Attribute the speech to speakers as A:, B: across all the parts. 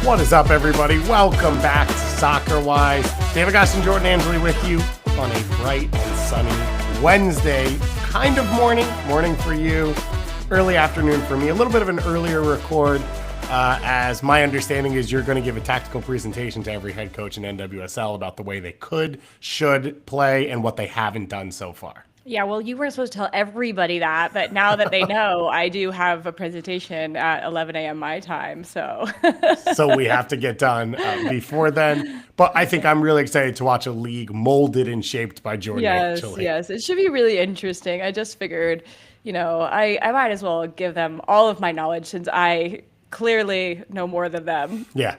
A: What is up, everybody? Welcome back to Soccer Wise. David Goss and Jordan Angeli with you on a bright and sunny Wednesday. Kind of morning for you, early afternoon for me. A little bit of an earlier record, as my understanding is you're going to give a tactical presentation to every head coach in NWSL about the way they should play and what they haven't done so far.
B: Yeah, well, you weren't supposed to tell everybody that, but now that they know, I do have a presentation at 11 a.m. my time, so.
A: So we have to get done before then. But I think I'm really excited to watch a league molded and shaped by Jordan Angeli.
B: Yes, it should be really interesting. I just figured, I might as well give them all of my knowledge since I clearly know more than them.
A: Yeah.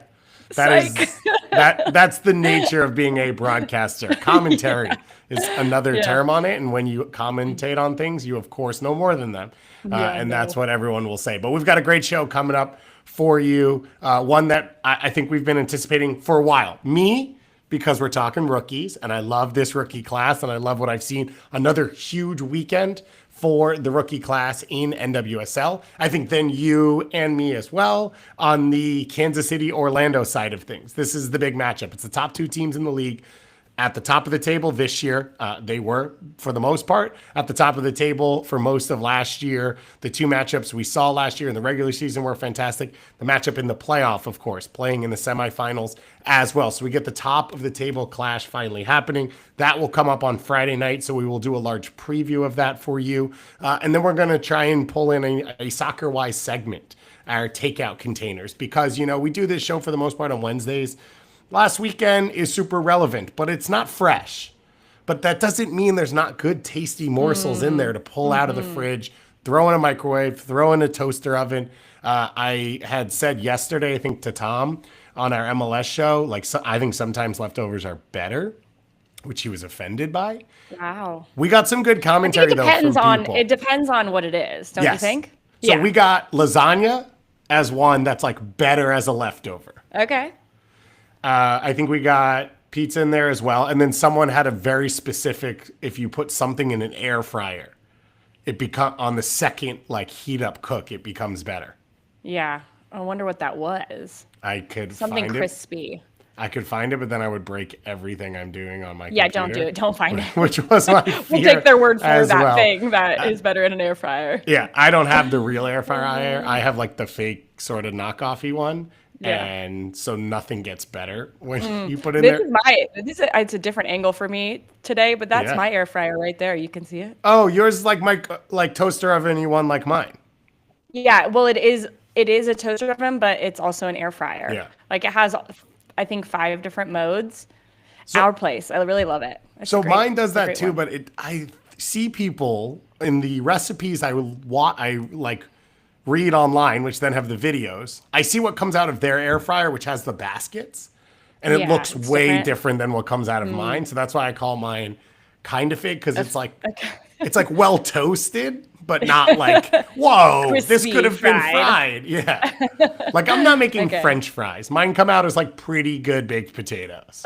A: That's the nature of being a broadcaster. Commentary is another term on it. And when you commentate on things, you, of course, know more than them. That's what everyone will say. But we've got a great show coming up for you. One that I think we've been anticipating for a while. Me, because we're talking rookies, and I love this rookie class, and I love what I've seen. Another huge weekend for the rookie class in NWSL. I think then you and me as well on the Kansas City Orlando side of things. This is the big matchup. It's the top two teams in the league at the top of the table this year. They were, for the most part, at the top of the table for most of last year. The two matchups we saw last year in the regular season were fantastic. The matchup in the playoff, of course, playing in the semifinals as well. So we get the top of the table clash finally happening. That will come up on Friday night, so we will do a large preview of that for you. And then we're going to try and pull in a soccer-wise segment, our takeout containers, because, we do this show for the most part on Wednesdays. Last weekend is super relevant, but it's not fresh. But that doesn't mean there's not good, tasty morsels in there to pull out of the fridge, throw in a microwave, throw in a toaster oven. I had said yesterday, I think, to Tom on our MLS show, I think sometimes leftovers are better, which he was offended by.
B: Wow.
A: We got some good commentary, though, from people.
B: It depends on what it is, don't you think?
A: So we got lasagna as one that's better as a leftover.
B: Okay.
A: I think we got pizza in there as well. And then someone had a very specific, if you put something in an air fryer, on the second heat up cook, it becomes better.
B: Yeah. I wonder what that was.
A: I could
B: Something
A: find
B: crispy.
A: I could find it, but then I would break everything I'm doing on my
B: computer.
A: Don't
B: do it. Don't find it.
A: Which was my fear.
B: We'll take their word for that
A: thing
B: that is better in an air fryer.
A: Yeah. I don't have the real air fryer. I have the fake sort of knockoffy one. Yeah. And so nothing gets better when you put in there.
B: It's a different angle for me today, but that's my air fryer right there. You can see it.
A: Oh, yours is my toaster oven one like mine.
B: Yeah, well, it is a toaster oven, but it's also an air fryer.
A: Yeah.
B: It has, I think, 5 different modes. Our place. I really love it.
A: So mine does that too, but I see people in the recipes I read online, which then have the videos. I see what comes out of their air fryer, which has the baskets, and it looks way different than what comes out of mine. So that's why I call mine kind of fake, because it's well toasted, but not whoa,
B: crispy
A: this could have been fried. Yeah. I'm not making French fries. Mine come out as pretty good baked potatoes.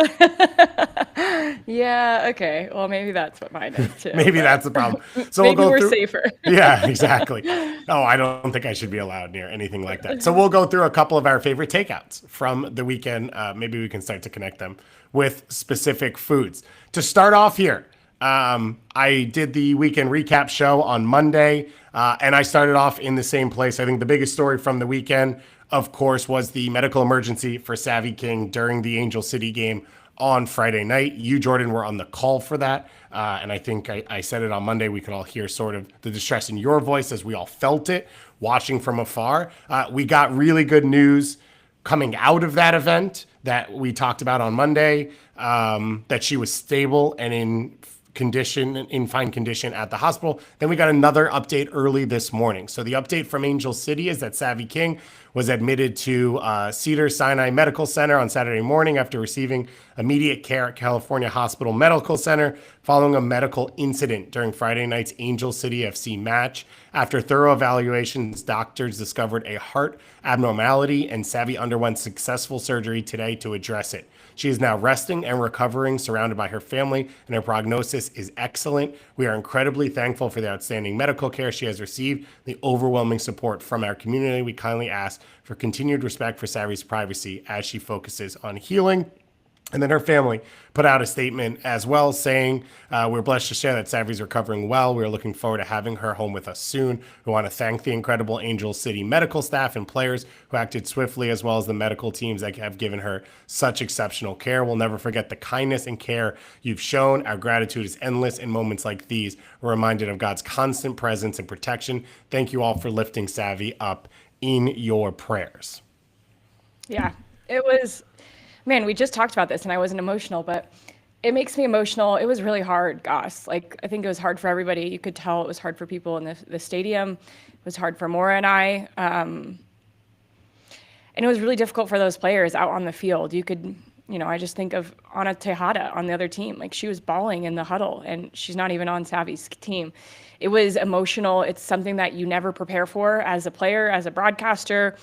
B: Yeah, okay. Well, maybe that's what mine is too.
A: Maybe that's the problem. So
B: maybe we're safer.
A: Yeah, exactly. Oh, I don't think I should be allowed near anything like that. So we'll go through a couple of our favorite takeouts from the weekend. Maybe we can start to connect them with specific foods. To start off here, I did the weekend recap show on Monday, and I started off in the same place. I think the biggest story from the weekend, of course, was the medical emergency for Savy King during the Angel City game on Friday night. You, Jordan, were on the call for that, and I think I said it on Monday. We could all hear sort of the distress in your voice as we all felt it, watching from afar. We got really good news coming out of that event that we talked about on Monday, that she was stable and in fine condition at the hospital. Then we got another update early this morning. So the update from Angel City is that Savy King was admitted to Cedars-Sinai Medical Center on Saturday morning after receiving immediate care at California Hospital Medical Center. following a medical incident during Friday night's Angel City FC match. After thorough evaluations, doctors discovered a heart abnormality, and Savy underwent successful surgery today to address it. She is now resting and recovering, surrounded by her family, and her prognosis is excellent. We are incredibly thankful for the outstanding medical care she has received, the overwhelming support from our community. We kindly ask for continued respect for Savy's privacy as she focuses on healing. And then her family put out a statement as well saying, we're blessed to share that Savy's recovering well. We're looking forward to having her home with us soon. We want to thank the incredible Angel City medical staff and players who acted swiftly, as well as the medical teams that have given her such exceptional care. We'll never forget the kindness and care you've shown. Our gratitude is endless in moments like these. We're reminded of God's constant presence and protection. Thank you all for lifting Savy up in your prayers.
B: Yeah, it was... Man, we just talked about this and I wasn't emotional, but it makes me emotional. It was really hard, Goss. Like, I think it was hard for everybody. You could tell it was hard for people in the stadium. It was hard for Maura and I. And it was really difficult for those players out on the field. You could, I just think of Ana Tejada on the other team. Like, she was bawling in the huddle and she's not even on Savy's team. It was emotional. It's something that you never prepare for as a player, as a broadcaster.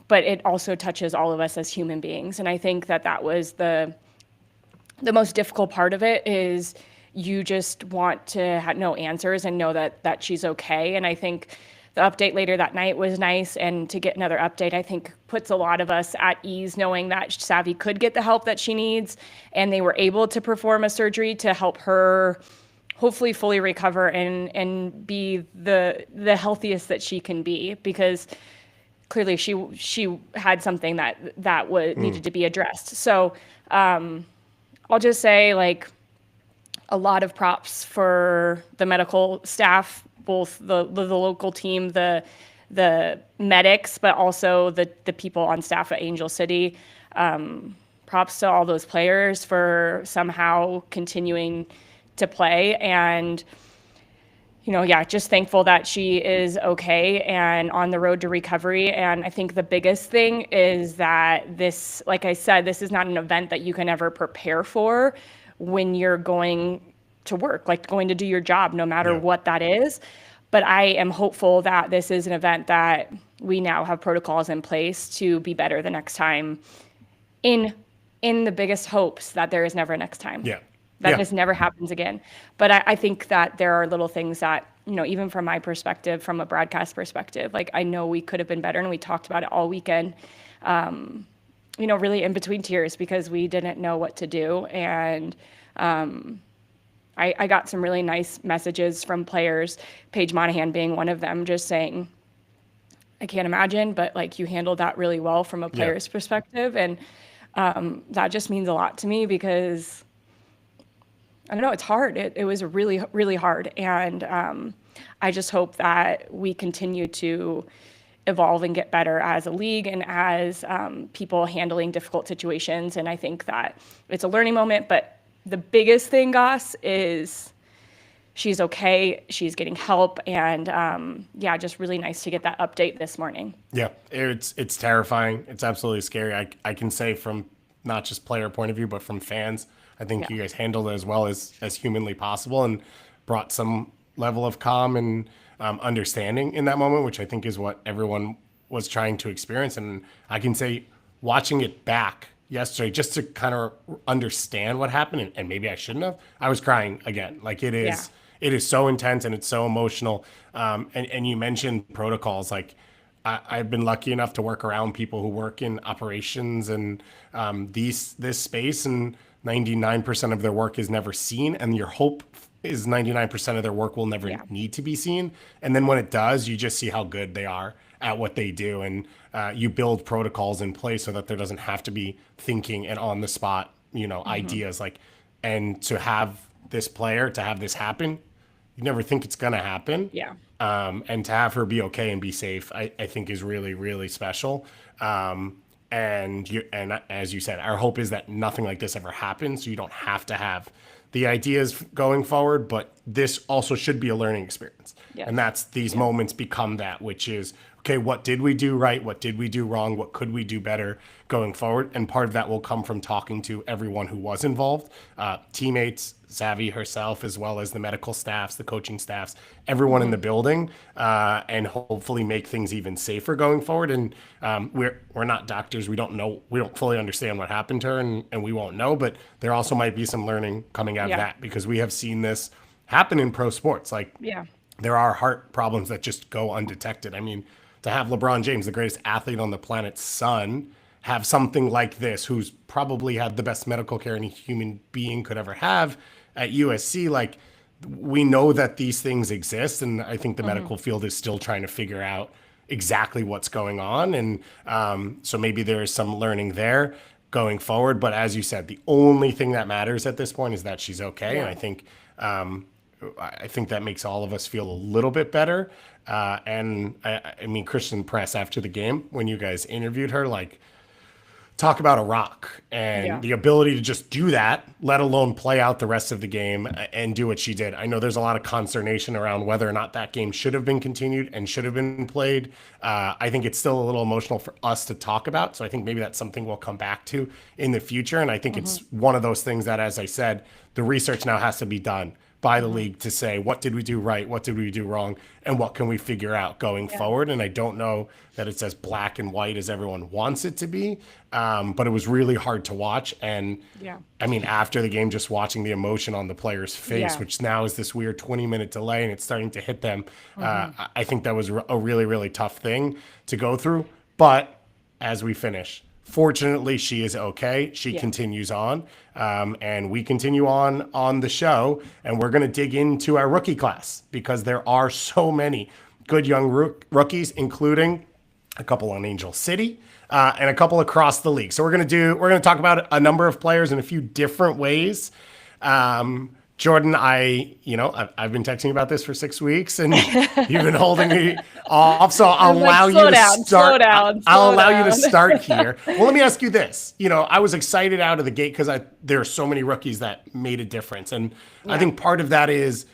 B: But it also touches all of us as human beings. And I think that was the most difficult part of it is you just want to know answers and know that she's okay. And I think the update later that night was nice. And to get another update, I think puts a lot of us at ease knowing that Savy could get the help that she needs. And they were able to perform a surgery to help her hopefully fully recover and be the healthiest that she can be, because clearly she had something that needed to be addressed. So I'll just say, like, a lot of props for the medical staff, both the local team, the medics, but also the people on staff at Angel City. Props to all those players for somehow continuing to play, and just thankful that she is okay and on the road to recovery. And I think the biggest thing is that this, like I said, this is not an event that you can ever prepare for when you're going to work, like going to do your job, no matter what that is. But I am hopeful that this is an event that we now have protocols in place to be better the next time, in the biggest hopes that there is never a next time. This never happens again. But I think that there are little things that, even from my perspective, from a broadcast perspective, like, I know we could have been better, and we talked about it all weekend, really in between tears, because we didn't know what to do. And I got some really nice messages from players, Paige Monahan being one of them, just saying, I can't imagine, but like, you handled that really well from a player's perspective. And that just means a lot to me, because I don't know, it's hard. It was really, really hard. And I just hope that we continue to evolve and get better as a league and as people handling difficult situations. And I think that it's a learning moment. But the biggest thing, Goss, is she's okay. She's getting help. And just really nice to get that update this morning. Yeah,
A: it's terrifying. It's absolutely scary. I can say from not just player point of view, but from fans, I think you guys handled it as well as humanly possible and brought some level of calm and understanding in that moment, which I think is what everyone was trying to experience. And I can say, watching it back yesterday, just to kind of understand what happened, and maybe I shouldn't have, I was crying again. Like, it is so intense and it's so emotional. And you mentioned protocols. Like, I've been lucky enough to work around people who work in operations and this space, and 99% of their work is never seen, and your hope is 99% of their work will never need to be seen. And then when it does, you just see how good they are at what they do, and you build protocols in place so that there doesn't have to be thinking and on the spot, ideas. Like, and to have this player, to have this happen, you never think it's gonna happen. And to have her be okay and be safe, I think is really, really special. And as you said, our hope is that nothing like this ever happens, so you don't have to have the ideas going forward. But this also should be a learning experience, and that's these moments become that, which is, okay, what did we do right? What did we do wrong? What could we do better going forward? And part of that will come from talking to everyone who was involved, teammates, Savy herself, as well as the medical staffs, the coaching staffs, everyone in the building, and hopefully make things even safer going forward. And we're not doctors. We don't know. We don't fully understand what happened to her, and we won't know. But there also might be some learning coming out of that, because we have seen this happen in pro sports. Like, there are heart problems that just go undetected. I mean, to have LeBron James, the greatest athlete on the planet's son, have something like this, who's probably had the best medical care any human being could ever have at USC, like, we know that these things exist. And I think the medical field is still trying to figure out exactly what's going on. And so maybe there is some learning there going forward. But as you said, the only thing that matters at this point is that she's okay. And I think that makes all of us feel a little bit better. And I mean, Christian Press, after the game, when you guys interviewed her, like, talk about a rock and the ability to just do that, let alone play out the rest of the game and do what she did. I know there's a lot of consternation around whether or not that game should have been continued and should have been played. I think it's still a little emotional for us to talk about. So I think maybe that's something we'll come back to in the future. And I think it's one of those things that, as I said, the research now has to be done by the league to say, what did we do right? What did we do wrong? And what can we figure out going forward? And I don't know that it's as black and white as everyone wants it to be. But it was really hard to watch. And I mean, after the game, just watching the emotion on the player's face, which now is this weird 20-minute delay and it's starting to hit them. I think that was a really, really tough thing to go through. But as we finish, fortunately, she is okay. She continues on, and we continue on the show. And we're going to dig into our rookie class, because there are so many good young rookies, including a couple on Angel City and a couple across the league. So we're going to talk about a number of players in a few different ways. Jordan, I've been texting you about this for 6 weeks, and you've been holding me off. So I'll allow you to start. I'll allow you to start here. Well, let me ask you this. I was excited out of the gate because there are so many rookies that made a difference, and I think part of that is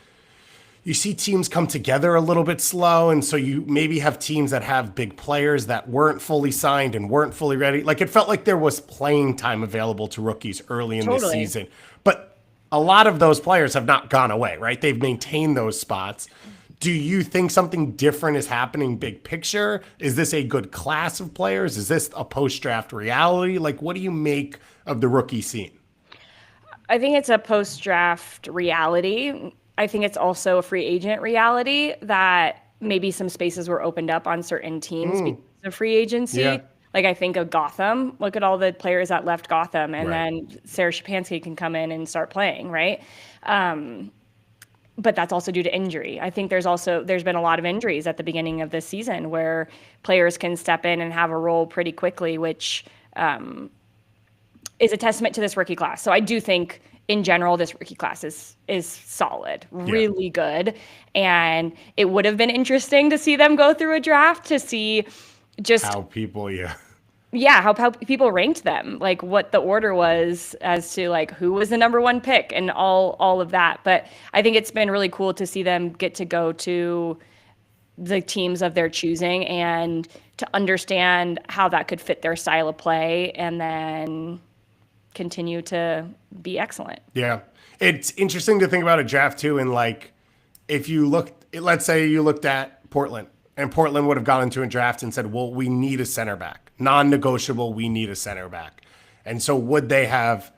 A: you see teams come together a little bit slow, and so you maybe have teams that have big players that weren't fully signed and weren't fully ready. Like, it felt like there was playing time available to rookies early in this season, but a lot of those players have not gone away, right? They've maintained those spots. Do you think something different is happening big picture? Is this a good class of players? Is this a post-draft reality? Like, what do you make of the rookie scene?
B: I think it's a post-draft reality. I think it's also a free agent reality that maybe some spaces were opened up on certain teams because of free agency. Yeah. Like, I think of Gotham. Look at all the players that left Gotham, and then Sarah Shapansky can come in and start playing, right? But that's also due to injury. I think there's been a lot of injuries at the beginning of this season where players can step in and have a role pretty quickly, which is a testament to this rookie class. So I do think, in general, this rookie class is solid, really good. And it would have been interesting to see them go through a draft to see just
A: how people,
B: how people ranked them, like what the order was as to like who was the number one pick and all of that. But I think it's been really cool to see them get to go to the teams of their choosing and to understand how that could fit their style of play and then continue to be excellent. Yeah.
A: It's interesting to think about a draft too. And like, if you let's say you looked at Portland, and Portland would have gone into a draft and said, well, we need a center back. Non-negotiable, we need a center back. And so would they have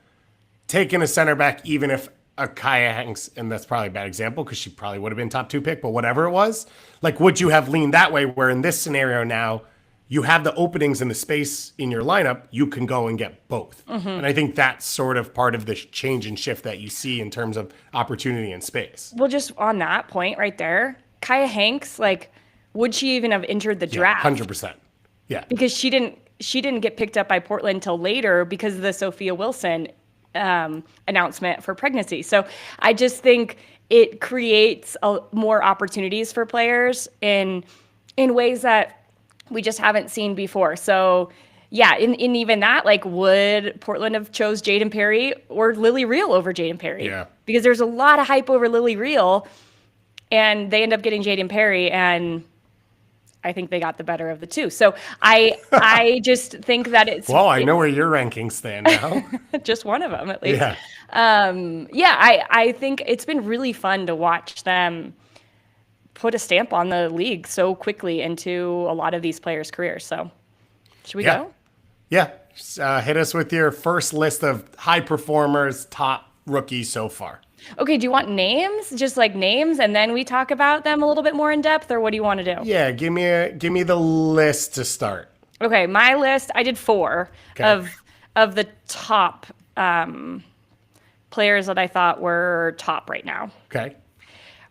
A: taken a center back even if a Kaya Hanks, and that's probably a bad example because she probably would have been top 2 pick, but whatever it was, like, would you have leaned that way, where in this scenario now, you have the openings and the space in your lineup, you can go and get both. And I think that's sort of part of the change and shift that you see in terms of opportunity and space.
B: Well, just on that point right there, Kaya Hanks, like, would she even have entered the draft?
A: 100%. Yeah.
B: Because she didn't get picked up by Portland until later because of the Sophia Wilson announcement for pregnancy. So I just think it creates more opportunities for players in ways that we just haven't seen before. So yeah, in even that, like, would Portland have chose Jaden Perry or Lily Reel over Jaden Perry?
A: Yeah.
B: Because there's a lot of hype over Lily Reel, and they end up getting Jaden Perry, and I think they got the better of the two. So I just think that it's
A: well, I know where your rankings stand now.
B: just one of them at least.
A: Yeah.
B: I think it's been really fun to watch them put a stamp on the league so quickly into a lot of these players' careers. So should we go?
A: Yeah. Hit us with your first list of high performers, top rookies so far.
B: Okay, do you want names? Just like names, and then we talk about them a little bit more in depth, or what do you want to do?
A: Yeah, give me the list to start.
B: Okay, my list, I did 4 of the top players that I thought were top right now.
A: Okay.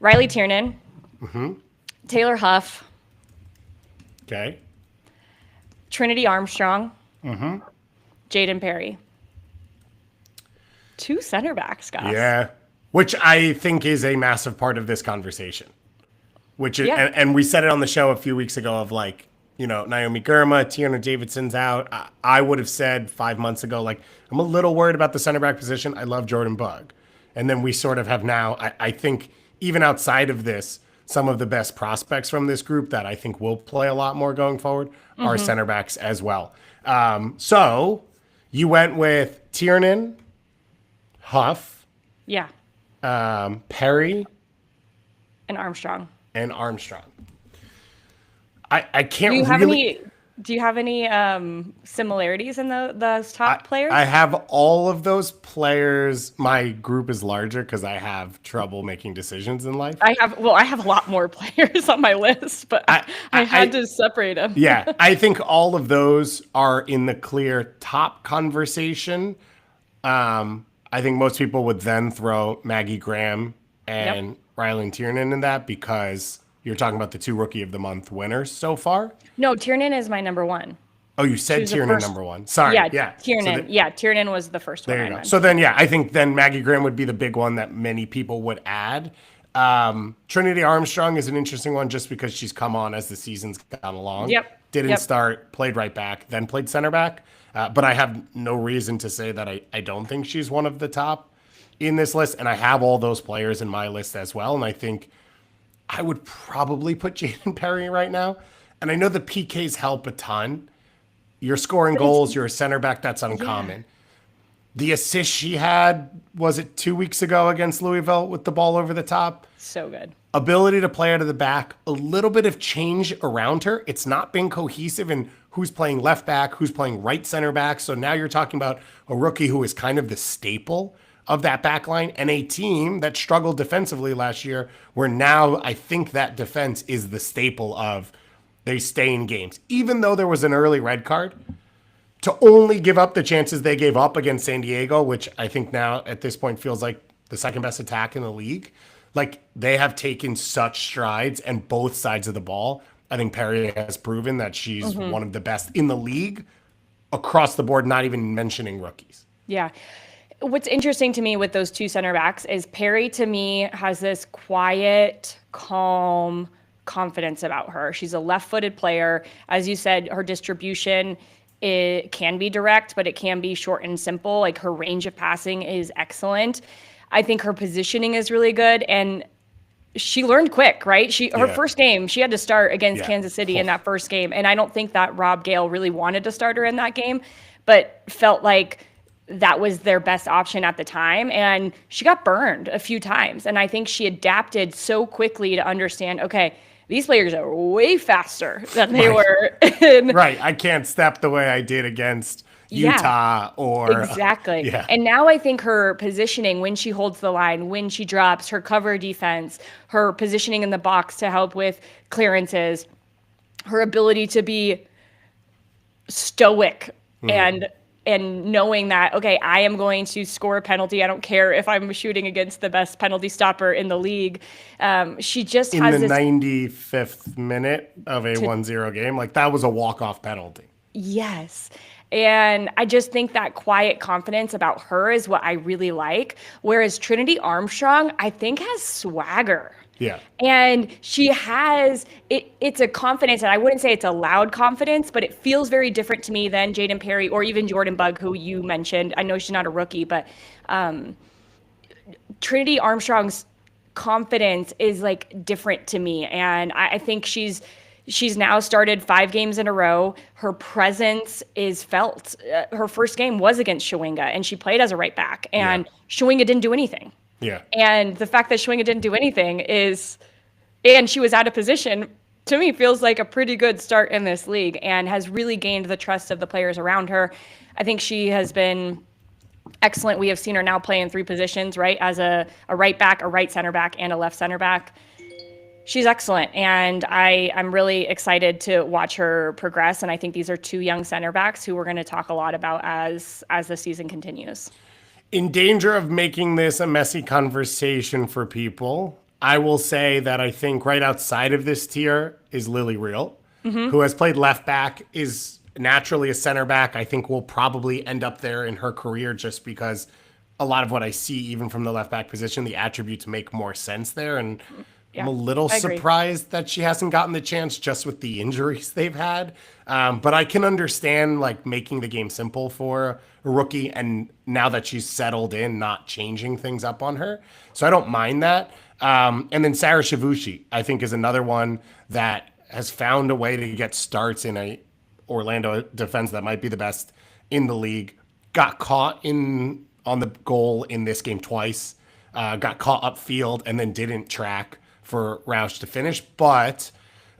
B: Riley Tiernan, Taylor Huff,
A: Okay.
B: Trinity Armstrong, Jaden Perry. 2 center backs, guys.
A: Yeah. Which I think is a massive part of this conversation. Which is, and we said it on the show a few weeks ago of like, you know, Naomi Girma, Tiana Davidson's out. I would have said 5 months ago, like, I'm a little worried about the center back position. I love Jordan Bugg. And then we sort of have now, I think, even outside of this, some of the best prospects from this group that I think will play a lot more going forward are center backs as well. So you went with Tiernan, Huff, Perry,
B: and Armstrong.
A: I can't
B: Do you have any similarities in those top players?
A: I have all of those players. My group is larger because I have trouble making decisions in life.
B: I have a lot more players on my list, but I had to separate them.
A: Yeah, I think all of those are in the clear top conversation. I think most people would then throw Maggie Graham and Riley Tiernan in that because you're talking about the 2 Rookie of the Month winners so far.
B: No, Tiernan is my number 1.
A: Oh, you said Tiernan number 1. Sorry. Yeah.
B: Tiernan. Tiernan was the first one.
A: There you go. So then, I think then Maggie Graham would be the big one that many people would add. Trinity Armstrong is an interesting one just because she's come on as the season's gone along. Didn't start, played right back, then played center back. But I have no reason to say that I don't think she's one of the top in this list. And I have all those players in my list as well. And I think I would probably put Jaden Perry right now. And I know the PKs help a ton. You're scoring goals. You're a center back. That's uncommon. The assist she had, was it 2 weeks ago against Louisville with the ball over the top?
B: So good.
A: Ability to play out of the back. A little bit of change around her. It's not been cohesive in who's playing left back, who's playing right center back. So now you're talking about a rookie who is kind of the staple of that back line and a team that struggled defensively last year where now I think that defense is the staple of they stay in games. Even though there was an early red card, to only give up the chances they gave up against San Diego, which I think now at this point feels like the second best attack in the league. Like they have taken such strides and both sides of the ball. I think Perry has proven that she's one of the best in the league across the board, not even mentioning rookies.
B: Yeah. What's interesting to me with those 2 center backs is Perry, to me, has this quiet, calm confidence about her. She's a left-footed player. As you said, her distribution, it can be direct, but it can be short and simple. Like her range of passing is excellent. I think her positioning is really good. And she learned quick, right? Her first game, she had to start against Kansas City in that first game. And I don't think that Rob Gale really wanted to start her in that game, but felt like that was their best option at the time. And she got burned a few times. And I think she adapted so quickly to understand, okay, these players are way faster than they were.
A: Right. I can't step the way I did against Utah or.
B: Exactly. And now I think her positioning, when she holds the line, when she drops, her cover defense, her positioning in the box to help with clearances, her ability to be stoic and knowing that, okay, I am going to score a penalty. I don't care if I'm shooting against the best penalty stopper in the league. She just has
A: in the
B: this
A: 95th minute of a 1-0 game. Like that was a walk-off penalty.
B: Yes. And I just think that quiet confidence about her is what I really like. Whereas Trinity Armstrong, I think, has swagger.
A: Yeah.
B: And she has, it's a confidence, and I wouldn't say it's a loud confidence, but it feels very different to me than Jaden Perry or even Jordan Bugg, who you mentioned. I know she's not a rookie, but Trinity Armstrong's confidence is like different to me. And I think she's She's now started 5 games in a row. Her presence is felt. Her first game was against Shawinga, and she played as a right back. And Shawinga didn't do anything.
A: Yeah.
B: And the fact that Shawinga didn't do anything and she was out of position, to me feels like a pretty good start in this league and has really gained the trust of the players around her. I think she has been excellent. We have seen her now play in 3 positions, right? As a right back, a right center back, and a left center back. She's excellent, and I'm really excited to watch her progress. And I think these are 2 young center backs who we're going to talk a lot about as the season continues.
A: In danger of making this a messy conversation for people, I will say that I think right outside of this tier is Lily Real, who has played left back, is naturally a center back. I think will probably end up there in her career just because a lot of what I see, even from the left back position, the attributes make more sense there. And I'm a little surprised that she hasn't gotten the chance just with the injuries they've had. But I can understand like making the game simple for a rookie, and now that she's settled in, not changing things up on her. So I don't mind that. And then Sarah Shavushi, I think, is another one that has found a way to get starts in a Orlando defense that might be the best in the league. Got caught on the goal in this game twice. Got caught upfield and then didn't track for Roush to finish, but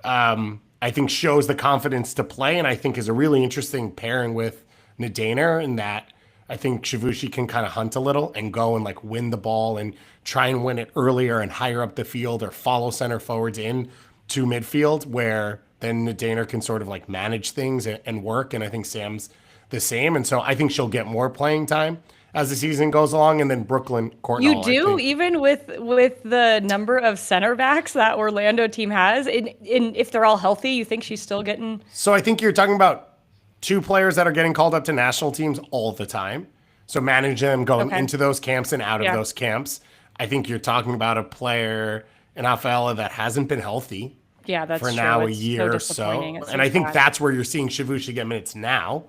A: I think shows the confidence to play, and I think is a really interesting pairing with Nadaner in that I think Shavushi can kind of hunt a little and go and like win the ball and try and win it earlier and higher up the field or follow center forwards in to midfield, where then Nadaner can sort of like manage things and work, and I think Sam's the same, and so I think she'll get more playing time as the season goes along. And then Brooklyn Courtnall.
B: You do, even with the number of center backs that Orlando team has, if they're all healthy, you think she's still getting?
A: So I think you're talking about 2 players that are getting called up to national teams all the time. So manage them going into those camps and out of those camps. I think you're talking about a player in Rafaela that hasn't been healthy
B: that's
A: for
B: true.
A: now a
B: It's
A: year or so. And I think that's where you're seeing Shavushi get minutes now.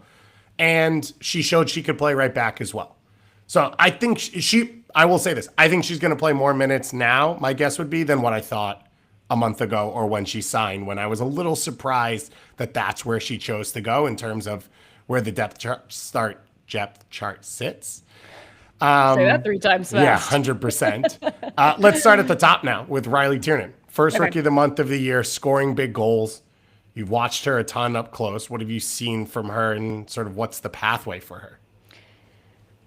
A: And she showed she could play right back as well. So I think I will say this, I think she's going to play more minutes now, my guess would be, than what I thought a month ago or when she signed, when I was a little surprised that that's where she chose to go in terms of where the depth chart sits.
B: Say that 3 times fast.
A: Yeah, 100%. Let's start at the top now with Riley Tiernan. First Rookie of the Month of the year, scoring big goals. You've watched her a ton up close. What have you seen from her, and sort of what's the pathway for her?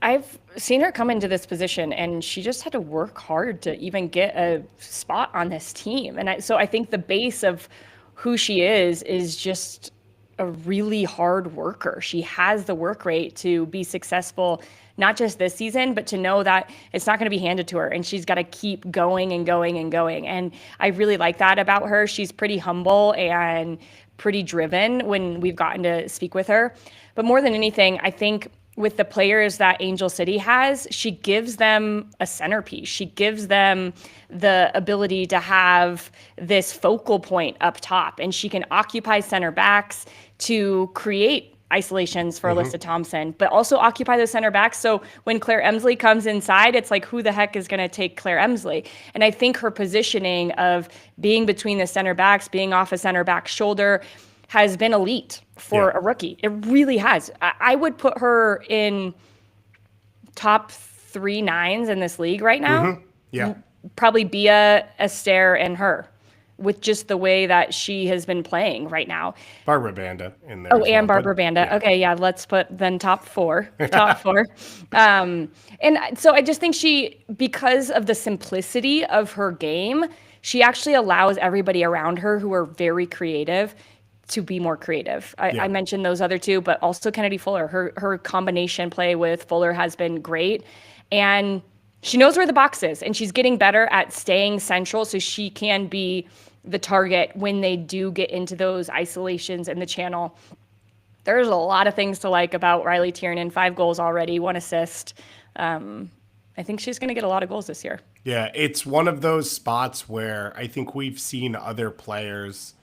B: I've seen her come into this position, and she just had to work hard to even get a spot on this team. And so I think the base of who she is just a really hard worker. She has the work rate to be successful, not just this season, but to know that it's not going to be handed to her, and she's got to keep going and going and going. And I really like that about her. She's pretty humble and pretty driven when we've gotten to speak with her. But more than anything, I think with the players that Angel City has, she gives them a centerpiece. She gives them the ability to have this focal point up top, and she can occupy center backs to create isolations for Alyssa Thompson, but also occupy those center backs. So when Claire Emsley comes inside, it's like, who the heck is going to take Claire Emsley? And I think her positioning of being between the center backs, being off a center back shoulder, has been elite for a rookie. It really has. I would put her in top 3 nines in this league right now.
A: Yeah.
B: Probably Bia, Esther, and her, with just the way that she has been playing right now.
A: Barbara Banda in there.
B: Oh, and Barbara Banda. Yeah. Okay, yeah, let's put then top 4. Top 4. And so I just think she, because of the simplicity of her game, she actually allows everybody around her who are very creative to be more creative. I mentioned those other 2, but also Kennedy Fuller. Her combination play with Fuller has been great. And she knows where the box is, and she's getting better at staying central so she can be the target when they do get into those isolations in the channel. There's a lot of things to like about Riley Tiernan. 5 goals already, 1 assist. I think she's going to get a lot of goals this year.
A: Yeah, it's one of those spots where I think we've seen other players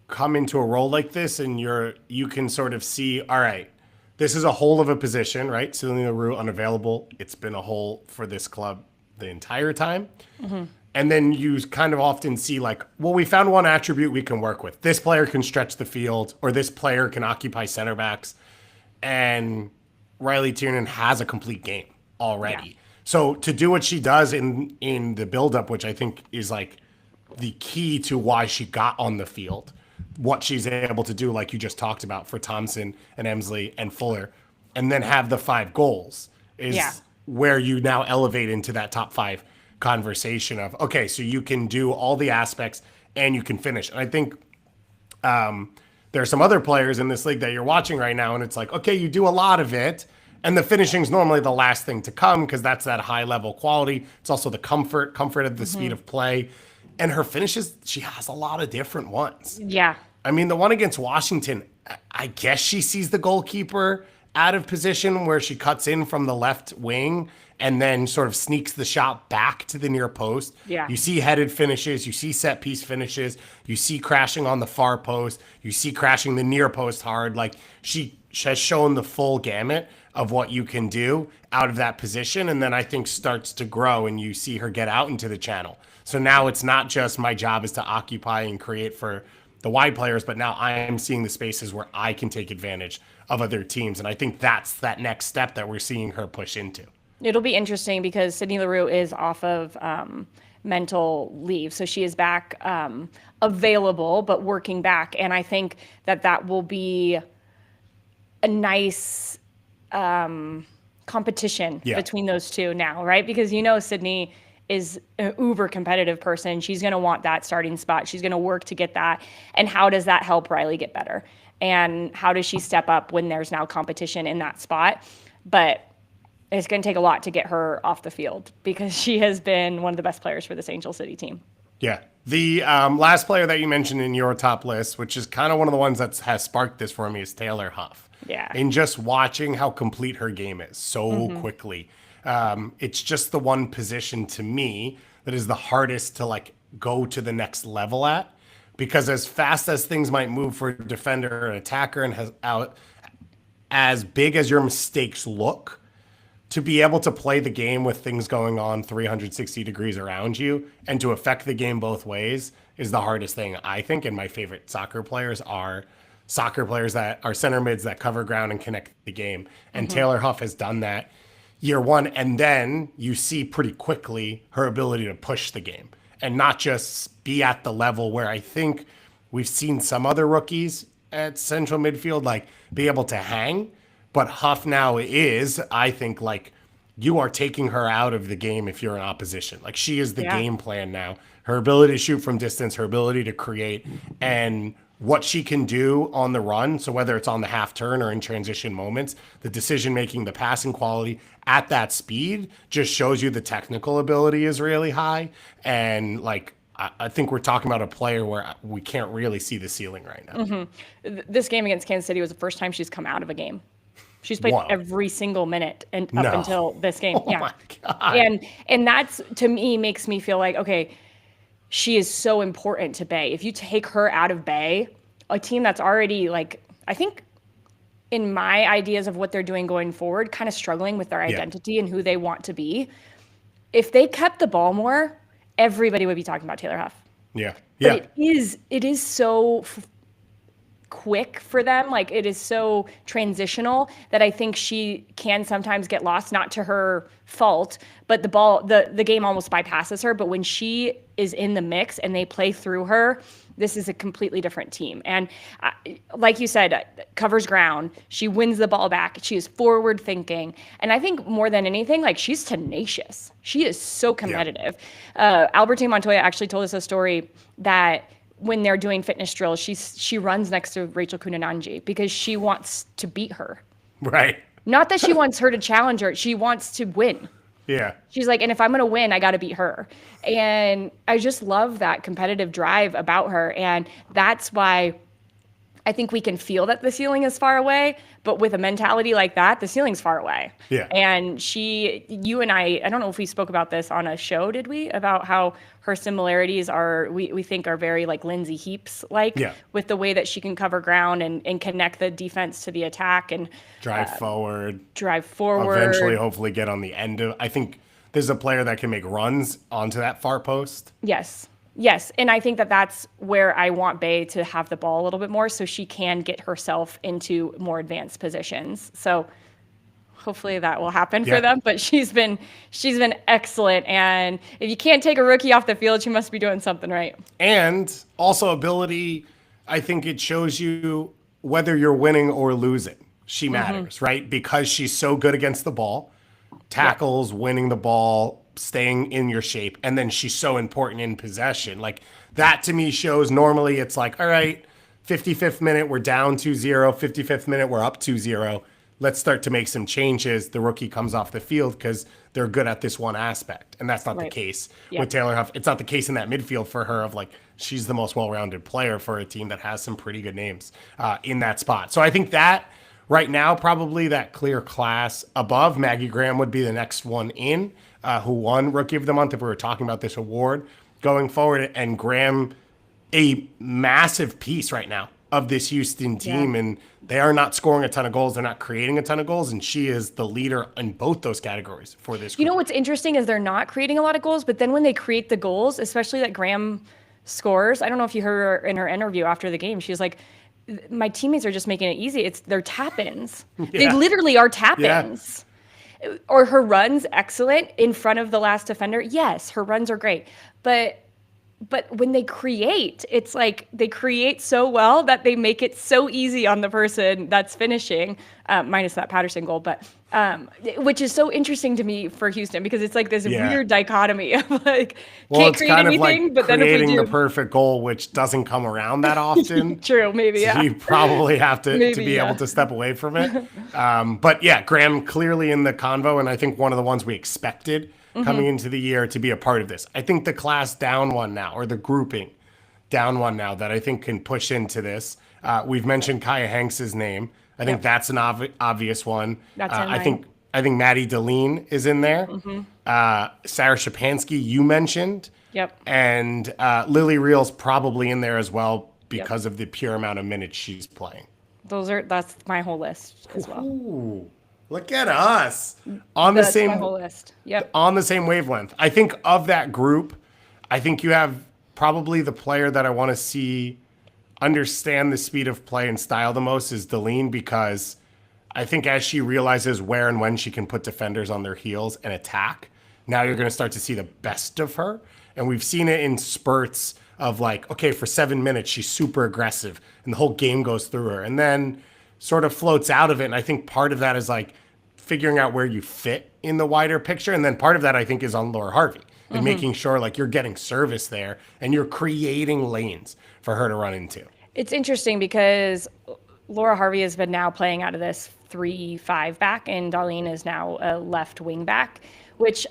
A: come into a role like this, and you can sort of see, all right, this is a hole of a position, right? Selena Rue unavailable. It's been a hole for this club the entire time. And then you kind of often see like, well, we found one attribute we can work with. This player can stretch the field, or this player can occupy center backs. And Riley Tiernan has a complete game already.
B: Yeah.
A: So to do what she does in the buildup, which I think is like the key to why she got on the field, what she's able to do, like you just talked about for Thompson and Emsley and Fuller, and then have the 5 goals is where you now elevate into that top 5 conversation of, okay, so you can do all the aspects and you can finish. And I think there are some other players in this league that you're watching right now, and it's like, okay, you do a lot of it, and the finishing is normally the last thing to come because that's that high level quality. It's also the comfort of the speed of play. And her finishes, she has a lot of different ones.
B: Yeah.
A: I mean, the one against Washington, I guess she sees the goalkeeper out of position where she cuts in from the left wing and then sort of sneaks the shot back to the near post.
B: Yeah.
A: You see headed finishes, you see set piece finishes, you see crashing on the far post, you see crashing the near post hard. Like she has shown the full gamut of what you can do out of that position. And then I think starts to grow and you see her get out into the channel. So now it's not just my job is to occupy and create for the wide players, but now I am seeing the spaces where I can take advantage of other teams. And I think that's that next step that we're seeing her push into.
B: It'll be interesting because Sydney Leroux is off of mental leave. So she is back available, but working back. And I think that will be a nice competition between those two now, right? Because Sydney is an uber competitive person. She's going to want that starting spot. She's going to work to get that. And how does that help Riley get better? And how does she step up when there's now competition in that spot? But it's going to take a lot to get her off the field because she has been one of the best players for this Angel City team.
A: Yeah. The last player that you mentioned in your top list, which is kind of one of the ones that has sparked this for me, is Taylor Huff.
B: Yeah.
A: And just watching how complete her game is so quickly. It's just the one position to me that is the hardest to like go to the next level at, because as fast as things might move for a defender or an attacker and has out as big as your mistakes look, to be able to play the game with things going on 360 degrees around you and to affect the game both ways is the hardest thing, I think. And my favorite soccer players are soccer players that are center mids that cover ground and connect the game. And Taylor Huff has done that year one. And then you see pretty quickly her ability to push the game and not just be at the level where I think we've seen some other rookies at central midfield, like be able to hang. But Huff now is, I think, like you are taking her out of the game if you're in opposition. Like she is the game plan now. Her ability to shoot from distance, her ability to create, and what she can do on the run. So whether it's on the half turn or in transition moments, the decision making, the passing quality at that speed just shows you the technical ability is really high. And like I think we're talking about a player where we can't really see the ceiling right now.
B: This game against Kansas City was the first time she's come out of a game. She's played every single minute and up until this game.
A: Oh my God.
B: And that's, to me, makes me feel like, okay, she is so important to Bay. If you take her out of Bay, a team that's already like, I think in my ideas of what they're doing going forward, kind of struggling with their identity and who they want to be. If they kept the ball more, everybody would be talking about Taylor Huff.
A: Yeah.
B: But it is so quick for them. Like it is so transitional that I think she can sometimes get lost, not to her fault, but the game almost bypasses her. But when she is in the mix and they play through her, this is a completely different team. And like you said, covers ground. She wins the ball back. She is forward thinking. And I think more than anything, like she's tenacious. She is so competitive. Albertine Montoya actually told us a story that when they're doing fitness drills, she runs next to Rachel Kunananji because she wants to beat her.
A: Right.
B: Not that she wants her to challenge her. She wants to win.
A: Yeah.
B: She's like, and if I'm going to win, I got to beat her. And I just love that competitive drive about her. And that's why I think we can feel that the ceiling is far away. But with a mentality like that, the ceiling's far away.
A: Yeah.
B: And you and I don't know if we spoke about this on a show, did we? About how her similarities are, we think are very like Lindsay Heaps, like with the way that she can cover ground and connect the defense to the attack and
A: drive forward.
B: Eventually,
A: hopefully get on the end of, I think there's a player that can make runs onto that far post.
B: Yes. Yes. And I think that that's where I want Bay to have the ball a little bit more so she can get herself into more advanced positions. So hopefully that will happen for them. But she's been excellent. And if you can't take a rookie off the field, she must be doing something right.
A: And also ability, I think it shows you whether you're winning or losing. She matters, right? Because she's so good against the ball, tackles, winning the ball, staying in your shape, and then she's so important in possession. Like that to me shows normally it's like, all right, 55th minute, we're down 2-0, 55th minute, we're up 2-0. Let's start to make some changes. The rookie comes off the field because they're good at this one aspect. And that's not the case with Taylor Huff. It's not the case in that midfield for her of like, she's the most well-rounded player for a team that has some pretty good names in that spot. So I think that right now, probably that clear class above Maggie Graham would be the next one in who won Rookie of the Month if we were talking about this award going forward. And Graham, a massive piece right now of this Houston team. And they are not scoring a ton of goals. They're not creating a ton of goals. And she is the leader in both those categories for this group.
B: You know what's interesting is they're not creating a lot of goals, but then when they create the goals, especially that Graham scores, I don't know if you heard her in her interview after the game, she was like, my teammates are just making it easy. They're tap-ins. They literally are tap-ins. Or her runs, excellent in front of the last defender. Yes, her runs are great. But when they create, it's like they create so well that they make it so easy on the person that's finishing, minus that Patterson goal, but which is so interesting to me for Houston because it's like this weird dichotomy of like can't create anything,
A: like
B: but then if we
A: creating
B: do
A: the perfect goal, which doesn't come around that often.
B: True, maybe,
A: so you probably have to be able to step away from it. But yeah, Graham clearly in the convo, and I think one of the ones we expected coming into the year to be a part of this. I think the class down one now, or the grouping down one now that I think can push into this. We've mentioned Kaya Hanks's name. I think that's an obvious one.
B: That's
A: I think Maddie Deline is in there. Sarah Shapansky, you mentioned.
B: Yep.
A: And Lily Reel's probably in there as well because of the pure amount of minutes she's playing.
B: That's my whole list as well.
A: Ooh. Look at us on the same
B: whole list.
A: On the same wavelength. I think of that group, I think you have probably the player that I want to see understand the speed of play and style the most is Deline, because I think as she realizes where and when she can put defenders on their heels and attack, now you're going to start to see the best of her. And we've seen it in spurts of like, okay, for 7 minutes, she's super aggressive and the whole game goes through her. And then sort of floats out of it. And I think part of that is like figuring out where you fit in the wider picture. And then part of that, I think, is on Laura Harvey and making sure like you're getting service there and you're creating lanes for her to run into.
B: It's interesting because Laura Harvey has been now playing out of this 3-5 back, and Darlene is now a left wing back, which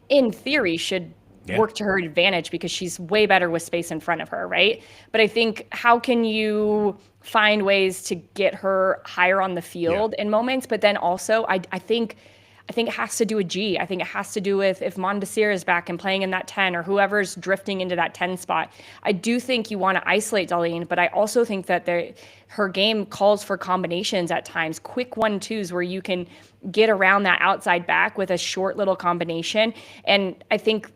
B: in theory should work to her advantage because she's way better with space in front of her, right? But I think how can you find ways to get her higher on the field in moments? But then also, I think it has to do with G. I think it has to do with if Mondesir is back and playing in that 10 or whoever's drifting into that 10 spot. I do think you want to isolate Darlene, but I also think that her game calls for combinations at times, quick 1-2s where you can get around that outside back with a short little combination. And I think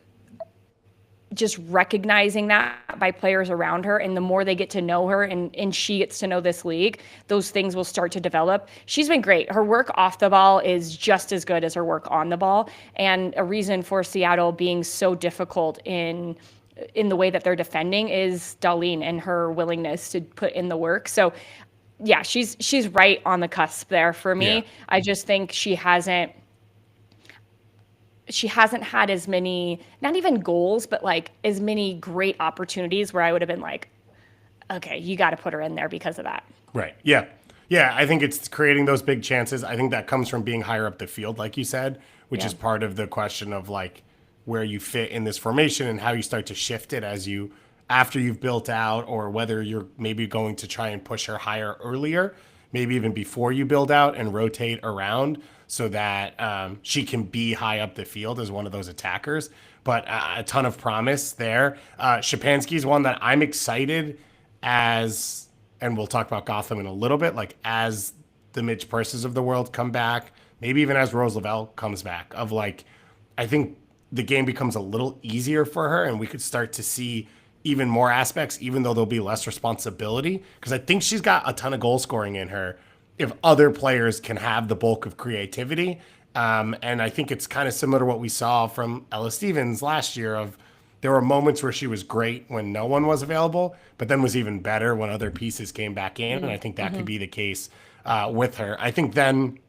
B: just recognizing that by players around her, and the more they get to know her and she gets to know this league, those things will start to develop. She's been great. Her work off the ball is just as good as her work on the ball, and a reason for Seattle being so difficult in the way that they're defending is Darlene and her willingness to put in the work. So yeah, she's right on the cusp there for me. I just think she hasn't had as many, not even goals, but like as many great opportunities where I would have been like, okay, you got to put her in there because of that.
A: Right. Yeah. Yeah. I think it's creating those big chances. I think that comes from being higher up the field, like you said, which is part of the question of like where you fit in this formation and how you start to shift it after you've built out, or whether you're maybe going to try and push her higher earlier, maybe even before you build out and rotate around, so that she can be high up the field as one of those attackers. But a ton of promise there. Shapansky's one that I'm excited as, and we'll talk about Gotham in a little bit, like as the Mitch Purses of the world come back, maybe even as Rose Lavelle comes back, of like, I think the game becomes a little easier for her, and we could start to see even more aspects, even though there'll be less responsibility. Because I think she's got a ton of goal scoring in her if other players can have the bulk of creativity. And I think it's kind of similar to what we saw from Ella Stevens last year of there were moments where she was great when no one was available, but then was even better when other pieces came back in. And I think that could be the case with her. I think then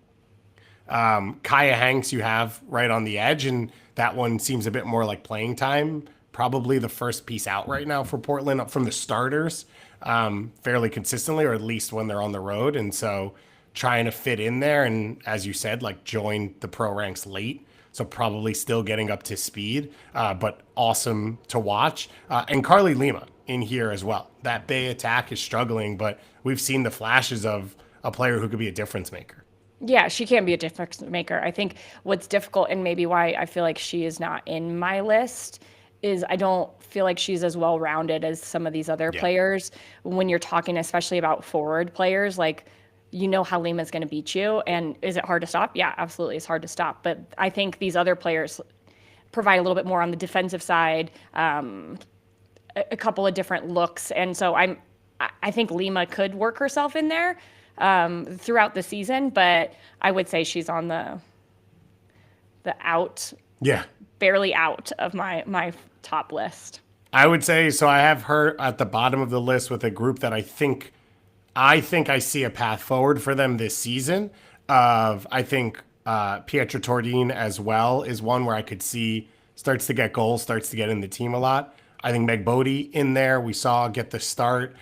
A: Kaya Hanks you have right on the edge, and that one seems a bit more like playing time. Probably the first piece out right now for Portland up from the starters fairly consistently, or at least when they're on the road. And so trying to fit in there and, as you said, like join the pro ranks late. So probably still getting up to speed, but awesome to watch. And Carly Lima in here as well. That Bay attack is struggling, but we've seen the flashes of a player who could be a difference maker.
B: Yeah, she can be a difference maker. I think what's difficult and maybe why I feel like she is not in my list is I don't feel like she's as well rounded as some of these other players. When you're talking especially about forward players, like how Lima's going to beat you. And is it hard to stop? Yeah, absolutely. It's hard to stop. But I think these other players provide a little bit more on the defensive side, a couple of different looks. And so I think Lima could work herself in there throughout the season, but I would say she's on the out, barely out of my top list.
A: I would say, so I have her at the bottom of the list with a group that I think I see a path forward for them this season. I think Pietra Tordine as well is one where I could see starts to get goals, starts to get in the team a lot. I think Meg Bodie in there, we saw get the start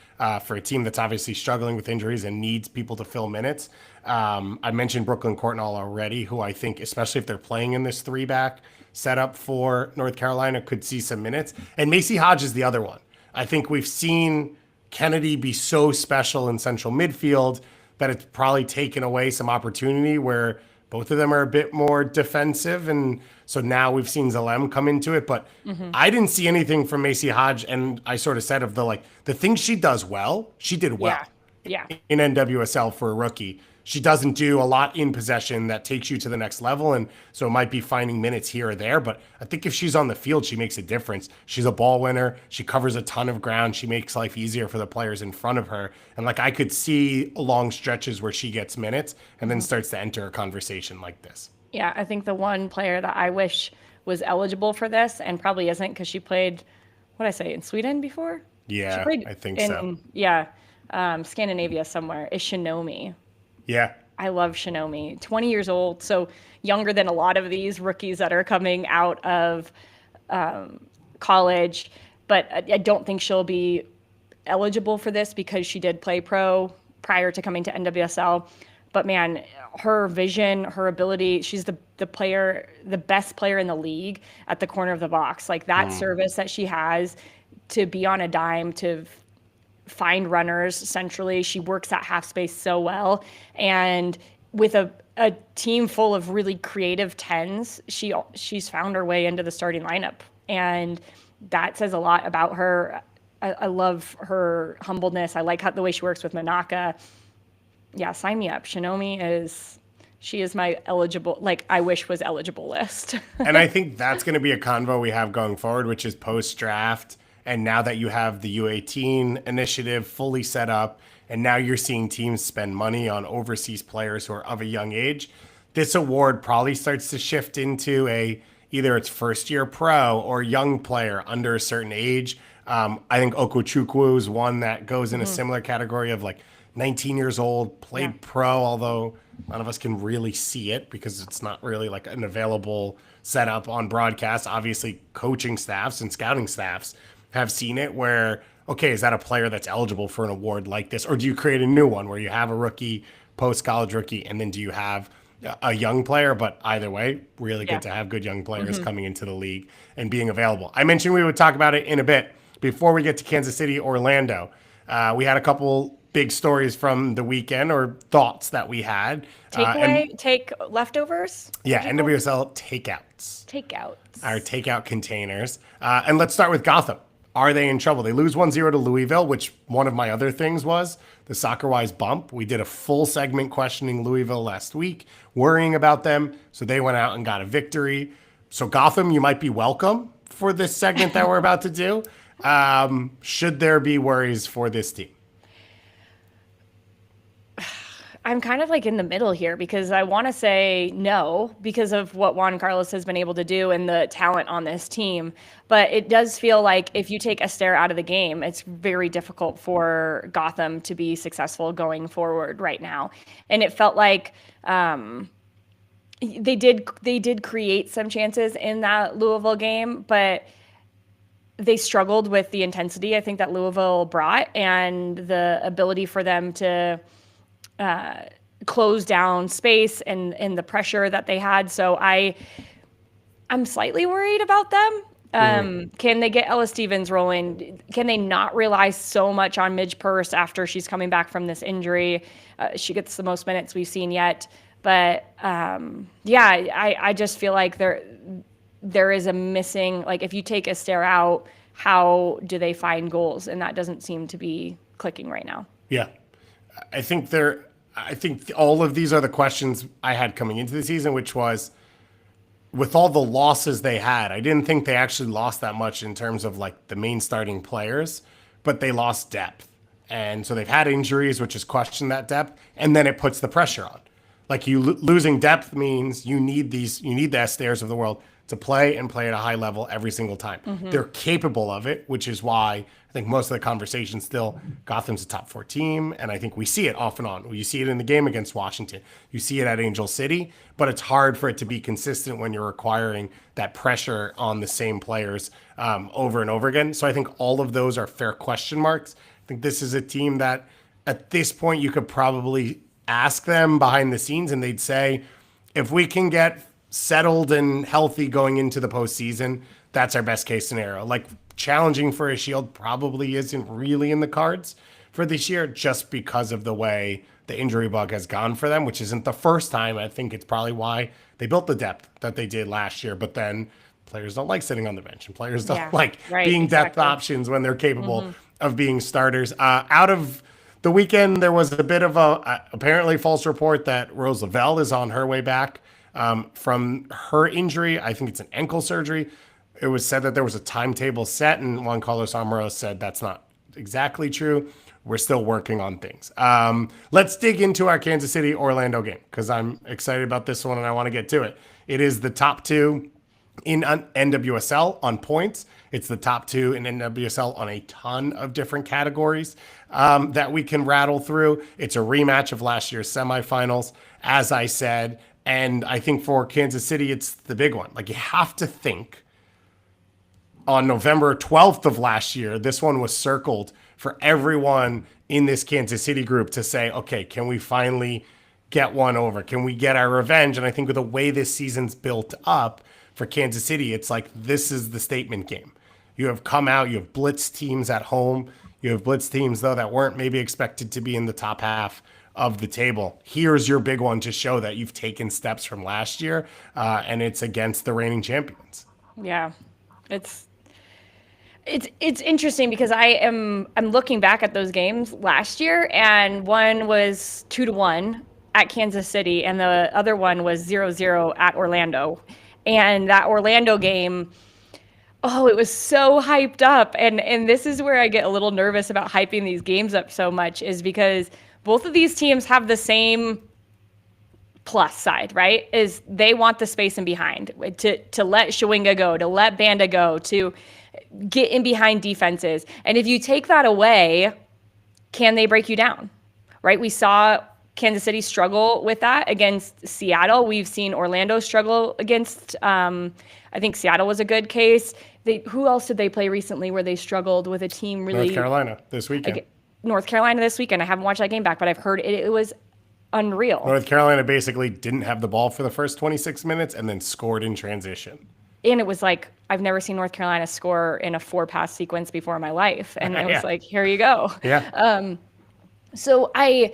A: for a team that's obviously struggling with injuries and needs people to fill minutes. I mentioned Brooklyn Courtnall already, who I think, especially if they're playing in this 3-back setup for North Carolina, could see some minutes. And Macy Hodge is the other one. I think we've seen Kennedy be so special in central midfield that it's probably taken away some opportunity where both of them are a bit more defensive. And so now we've seen Zalem come into it, but I didn't see anything from Macy Hodge. And I sort of said of the things she does well, she did well in NWSL for a rookie. She doesn't do a lot in possession that takes you to the next level. And so it might be finding minutes here or there. But I think if she's on the field, she makes a difference. She's a ball winner. She covers a ton of ground. She makes life easier for the players in front of her. And I could see long stretches where she gets minutes and then starts to enter a conversation like this.
B: Yeah, I think the one player that I wish was eligible for this and probably isn't because she played, in Sweden before?
A: Yeah, I think so.
B: Yeah, Scandinavia somewhere, is Shinomi.
A: Yeah.
B: I love Shinomi. 20 years old, so younger than a lot of these rookies that are coming out of college. But I don't think she'll be eligible for this because she did play pro prior to coming to NWSL. But man, her vision, her ability, she's the best player in the league at the corner of the box. Like that service that she has to be on a dime, to find runners centrally. She works that half space so well. And with a team full of really creative 10s, she's found her way into the starting lineup. And that says a lot about her. I love her humbleness. I like the way she works with Manaka. Yeah, sign me up. Shinomi she is my eligible, I wish was eligible list.
A: And I think that's going to be a convo we have going forward, which is post-draft. And now that you have the U18 initiative fully set up, and now you're seeing teams spend money on overseas players who are of a young age, this award probably starts to shift into either it's first year pro or young player under a certain age. I think Okochukwu is one that goes in a similar category of 19 years old, played pro, although none of us can really see it because it's not really an available setup on broadcast. Obviously, coaching staffs and scouting staffs have seen it where, okay, is that a player that's eligible for an award like this? Or do you create a new one where you have a rookie, post-college rookie, and then do you have a young player? But either way, really good to have good young players coming into the league and being available. I mentioned we would talk about it in a bit. Before we get to Kansas City, Orlando, we had a couple big stories from the weekend or thoughts that we had.
B: Take leftovers?
A: Yeah, NWSL takeouts.
B: Takeouts.
A: Our takeout containers. And let's start with Gotham. Are they in trouble? They lose 1-0 to Louisville, which one of my other things was the soccer-wise bump. We did a full segment questioning Louisville last week, worrying about them. So they went out and got a victory. So Gotham, you might be welcome for this segment that we're about to do. Should there be worries for this team?
B: I'm kind of like in the middle here because I want to say no because of what Juan Carlos has been able to do and the talent on this team. But it does feel like if you take Esther out of the game, it's very difficult for Gotham to be successful going forward right now. And it felt like they did create some chances in that Louisville game, but they struggled with the intensity I think that Louisville brought and the ability for them to close down space and the pressure that they had. So I'm slightly worried about them. Can they get Ella Stevens rolling? Can they not rely so much on Midge Purse after she's coming back from this injury? She gets the most minutes we've seen yet. But I just feel like there is a missing, like if you take Esther out, how do they find goals? And that doesn't seem to be clicking right now.
A: Yeah. I think all of these are the questions I had coming into the season, which was with all the losses they had, I didn't think they actually lost that much in terms of like the main starting players, but they lost depth. And so they've had injuries, which has questioned that depth. And then it puts the pressure on. Like losing depth means you need the Esters of the world to play and play at a high level every single time. They're capable of it, which is why I think most of the conversation still Gotham's a top 4 team. And I think we see it off and on. You see it in the game against Washington. You see it at Angel City, but it's hard for it to be consistent when you're requiring that pressure on the same players over and over again. So I think all of those are fair question marks. I think this is a team that at this point you could probably ask them behind the scenes and they'd say, if we can get settled and healthy going into the postseason, that's our best case scenario. Like challenging for a Shield probably isn't really in the cards for this year just because of the way the injury bug has gone for them, which isn't the first time. I think it's probably why they built the depth that they did last year. But then players don't like sitting on the bench and players don't being depth options when they're capable of being starters. Out of the weekend, there was a bit of a apparently false report that Rose Lavelle is on her way back from her injury. I think it's an ankle surgery. It was said that there was a timetable set, and Juan Carlos Amaro said that's not exactly true. We're still working on things. Let's dig into our Kansas City-Orlando game because I'm excited about this one and I want to get to it. It is the top 2 in NWSL on points. It's the top 2 in NWSL on a ton of different categories that we can rattle through. It's a rematch of last year's semifinals, as I said. And I think for Kansas City, it's the big one. Like you have to think on November 12th of last year, this one was circled for everyone in this Kansas City group to say, okay, can we finally get one over? Can we get our revenge? And I think with the way this season's built up for Kansas City, it's like this is the statement game. You have come out, you have blitz teams at home. You have blitz teams, though, that weren't maybe expected to be in the top half of the table. Here's your big one to show that you've taken steps from last year, and it's against the reigning champions.
B: Yeah, it's interesting because I'm looking back at those games last year, and one was 2-1 at Kansas City, and the other one was 0-0 at Orlando. And that Orlando game, it was so hyped up. And this is where I get a little nervous about hyping these games up so much, is because both of these teams have the same plus side, right? Is they want the space in behind to let Shawinga go, to let Banda go, to get in behind defenses. And if you take that away, can they break you down, right? We saw Kansas City struggle with that against Seattle. We've seen Orlando struggle against, I think Seattle was a good case. Who else did they play recently where they struggled with a team really?
A: North Carolina this weekend.
B: North Carolina this weekend. I haven't watched that game back, but I've heard it was unreal.
A: North Carolina basically didn't have the ball for the first 26 minutes and then scored in transition.
B: And it was like, I've never seen North Carolina score in a 4-pass sequence before in my life. And it was like, here you go.
A: Yeah.
B: So I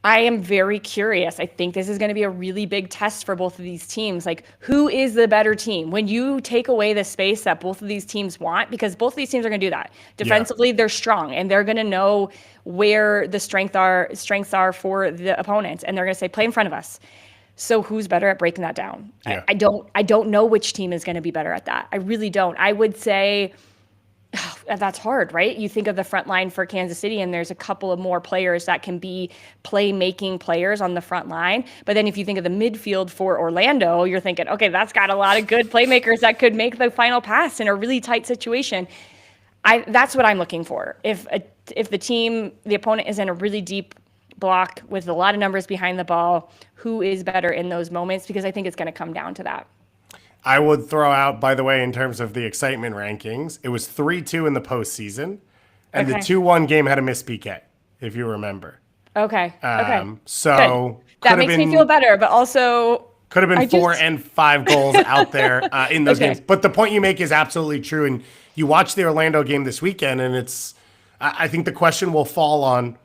B: am very curious. I think this is going to be a really big test for both of these teams. Like, who is the better team? When you take away the space that both of these teams want, because both of these teams are going to do that. Defensively, they're strong, and they're going to know where the strengths are for the opponents, and they're going to say, play in front of us. So who's better at breaking that down?
A: Yeah.
B: I don't know which team is going to be better at that. I really don't. I would say that's hard, right? You think of the front line for Kansas City, and there's a couple of more players that can be playmaking players on the front line. But then if you think of the midfield for Orlando, you're thinking, okay, that's got a lot of good playmakers that could make the final pass in a really tight situation. That's what I'm looking for. If the opponent is in a really deep block with a lot of numbers behind the ball, who is better in those moments? Because I think it's going to come down to that.
A: I would throw out, by the way, in terms of the excitement rankings, it was 3-2 in the postseason, and the 2-1 game had a missed PK, if you remember.
B: Okay.
A: So
B: that makes me feel better, but also
A: could have been 4 and 5 goals out there in those games. But the point you make is absolutely true. And you watch the Orlando game this weekend, and I think the question will fall on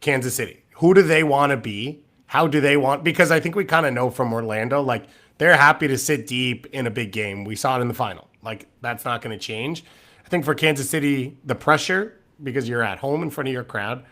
A: Kansas City. Who do they want to be? How do they want? Because I think we kind of know from Orlando, like, they're happy to sit deep in a big game. We saw it in the final. Like, that's not going to change. I think for Kansas City, the pressure, because you're at home in front of your crowd,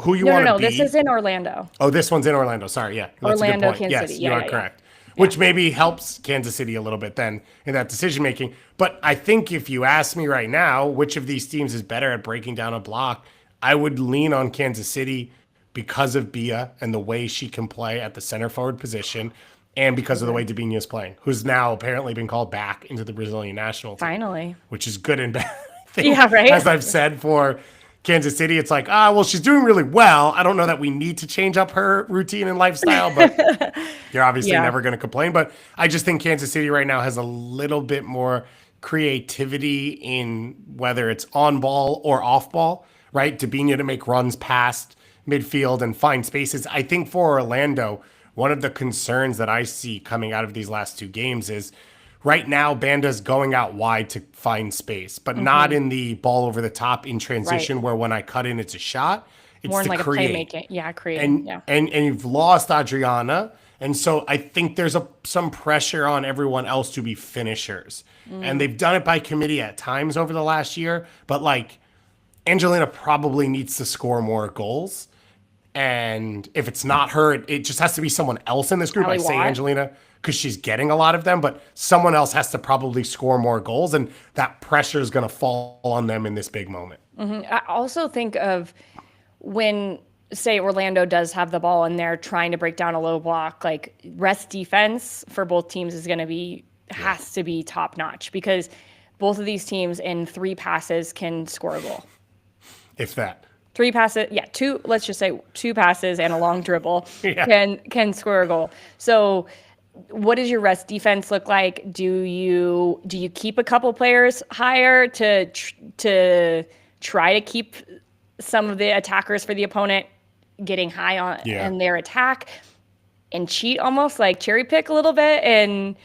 A: who you want to be.
B: No, this is in Orlando.
A: Oh, this one's in Orlando. Sorry, yeah. That's
B: Orlando,
A: a good point.
B: Kansas City.
A: You are correct. Which maybe helps Kansas City a little bit then in that decision-making. But I think if you ask me right now, which of these teams is better at breaking down a block, I would lean on Kansas City because of Bia and the way she can play at the center forward position, and because of the way Debinha is playing, who's now apparently been called back into the Brazilian national team.
B: Finally.
A: Which is good and bad.
B: Yeah, right?
A: As I've said for Kansas City, it's like, well, she's doing really well. I don't know that we need to change up her routine and lifestyle, but you're obviously never going to complain. But I just think Kansas City right now has a little bit more creativity in whether it's on ball or off ball, right? Debinha to make runs past midfield and find spaces. I think for Orlando, one of the concerns that I see coming out of these last 2 games is right now Banda's going out wide to find space, but not in the ball over the top in transition where when I cut in, it's a shot. It's
B: more
A: to
B: like
A: create.
B: a playmaking. Yeah, creating.
A: And you've lost Adriana. And so I think there's some pressure on everyone else to be finishers. And they've done it by committee at times over the last year, but like Angelina probably needs to score more goals. And if it's not her, it just has to be someone else in this group. I say Angelina because she's getting a lot of them, but someone else has to probably score more goals, and that pressure is going to fall on them in this big moment.
B: I also think of when, say, Orlando does have the ball and they're trying to break down a low block, like rest defense for both teams is going to be, has to be top notch, because both of these teams in 3 passes can score a goal.
A: If that.
B: 3 passes, let's just say 2 passes and a long dribble can score a goal. So what does your rest defense look like? Do you keep a couple players higher to try to keep some of the attackers for the opponent getting high on in their attack and cheat, almost like cherry pick a little bit? And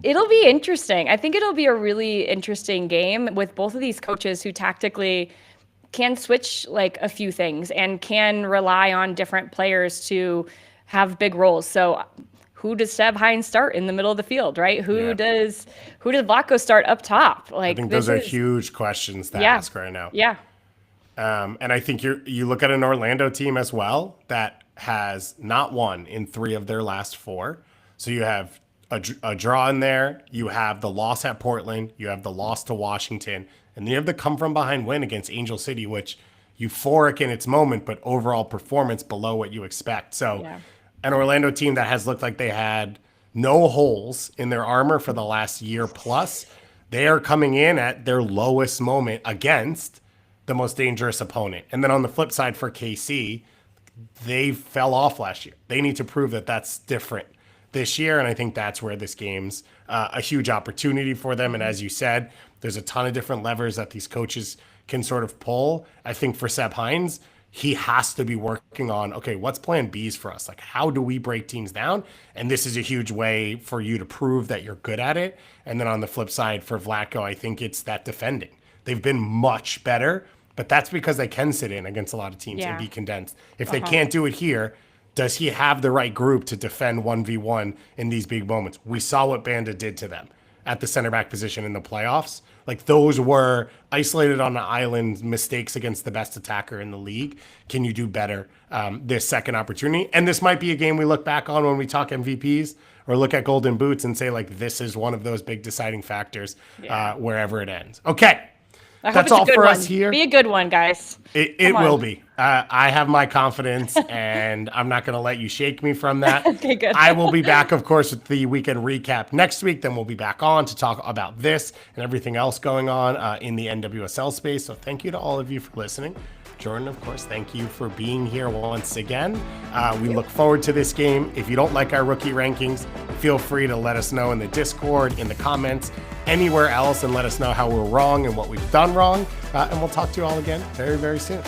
B: it'll be interesting. I think it'll be a really interesting game with both of these coaches who tactically can switch like a few things and can rely on different players to have big roles. So who does Seb Hines start in the middle of the field, right? Who does Vlatko start up top? Like,
A: I think those are huge questions to ask right now.
B: Yeah.
A: And I think you look at an Orlando team as well that has not won in 3 of their last 4. So you have a draw in there. You have the loss at Portland. You have the loss to Washington. And you have the come-from-behind win against Angel City, which euphoric in its moment, but overall performance below what you expect. So an Orlando team that has looked like they had no holes in their armor for the last year plus, they are coming in at their lowest moment against the most dangerous opponent. And then on the flip side for KC, they fell off last year. They need to prove that that's different this year, and I think that's where this game's a huge opportunity for them. And as you said, there's a ton of different levers that these coaches can sort of pull. I think for Seb Hines, he has to be working on, okay, what's plan B's for us? Like, how do we break teams down? And this is a huge way for you to prove that you're good at it. And then on the flip side for Vlatko, I think it's that defending. They've been much better, but that's because they can sit in against a lot of teams and be condensed. If they can't do it here, does he have the right group to defend 1v1 in these big moments? We saw what Banda did to them at the center back position in the playoffs, Like those were isolated on an island mistakes against the best attacker in the league. Can you do better this second opportunity? And this might be a game we look back on when we talk MVPs or look at Golden Boots and say, like, this is one of those big deciding factors wherever it ends. Okay. That's all for us here.
B: Be a good one, guys.
A: It will be. I have my confidence, and I'm not going to let you shake me from that.
B: Okay, good.
A: I will be back, of course, with the weekend recap next week. Then we'll be back on to talk about this and everything else going on in the NWSL space. So thank you to all of you for listening. Jordan, of course, thank you for being here once again. We look forward to this game. If you don't like our rookie rankings, feel free to let us know in the Discord, in the comments, anywhere else, and let us know how we're wrong and what we've done wrong. And we'll talk to you all again very, very soon.